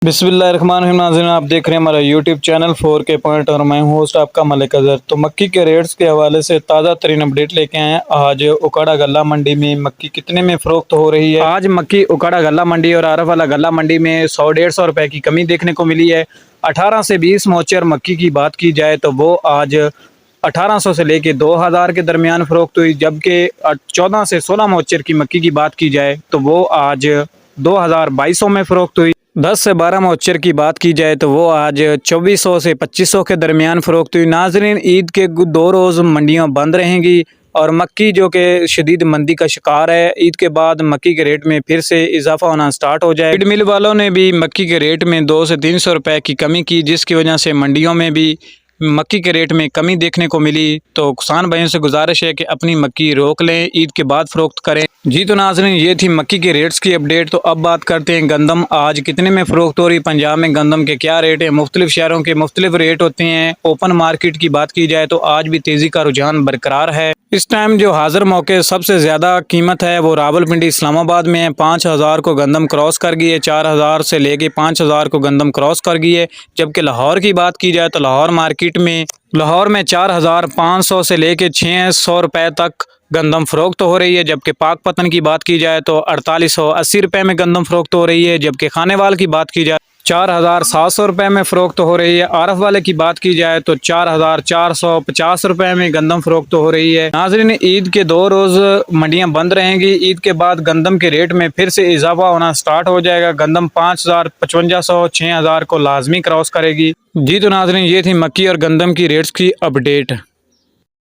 बिस्मिल्लाहिर्रहमानिर्रहीम। नाज़रीन, आप देख रहे हैं हमारा यूट्यूब चैनल 4K पॉइंट और मैं हूं होस्ट आपका मलिक अज़हर। तो मक्की के रेट्स के हवाले से ताज़ा तरीन अपडेट लेके आए हैं। आज उकाड़ा गल्ला मंडी में मक्की कितने में फ़रोख्त हो रही है। आज मक्की उकाड़ा गल्ला मंडी और आरफ वाला गल्ला मंडी में 100-150 रुपए की कमी देखने को मिली है। 18 से 20 मोचर मक्की की बात की जाए तो वो आज 1800 से लेके 2000 के दरमियान फ़रोख्त हुई, जबकि 14 से 16 मोचर की मक्की की बात की जाए तो वो आज 2200 में फ़रोख्त हुई। 10 से 12 मोचर की बात की जाए तो वो आज 2400 से 2500 के दरमियान फ़रोख्त हुई। नाज़रीन, ईद के 2 रोज़ मंडियाँ बंद रहेंगी और मक्की जो कि शदीद मंदी का शिकार है, ईद के बाद मक्की के रेट में फिर से इजाफा होना स्टार्ट हो जाए। फीड मिल वालों ने भी मक्की के रेट में 200 से 300 रुपए की कमी की, जिसकी वजह से मंडियों में भी मक्की के रेट में कमी देखने को मिली। तो किसान भाइयों से गुजारिश है कि अपनी मक्की रोक लें, ईद के बाद फ़रोख्त करें। जी तो नाज़रीन, ये थी मक्की के रेट्स की अपडेट। तो अब बात करते हैं गंदम आज कितने में फ़रोख्त हो रही। पंजाब में गंदम के क्या रेट है, मुख्तलिफ शहरों के मुख्तलिफ रेट होते हैं। ओपन मार्केट की बात की जाए तो आज भी तेज़ी का रुझान बरकरार है। इस टाइम जो हाजिर मौके सबसे ज़्यादा कीमत है वो रावलपिंडी इस्लामाबाद में है। 5000 को गंदम क्रॉस कर गई है, 4000 से लेके 5000 को गंदम क्रॉस कर गई है। जबकि लाहौर की बात की जाए तो लाहौर मार्केट में 4500 से लेके 600 रुपए तक गंदम फ़रोख्त हो रही है। जबकि पाकपतन की बात की जाए तो 4880 रुपए में गंदम फ़रोख्त हो रही है। जबकि खानेवाल की बात की जाए 4700 रुपए में फ़रोख्त हो रही है। आरफ वाले की बात की जाए तो 4450 रुपए में गंदम फ़रोख्त हो रही है। नाज़रीन, ईद के 2 रोज़ मंडियां बंद रहेंगी। ईद के बाद गंदम के रेट में फिर से इजाफा होना स्टार्ट हो जाएगा। गंदम 5000, 5500, 6000 को लाजमी क्रॉस करेगी। जी तो नाज़रीन, ये थी मक्की और गंदम की रेट्स की अपडेट।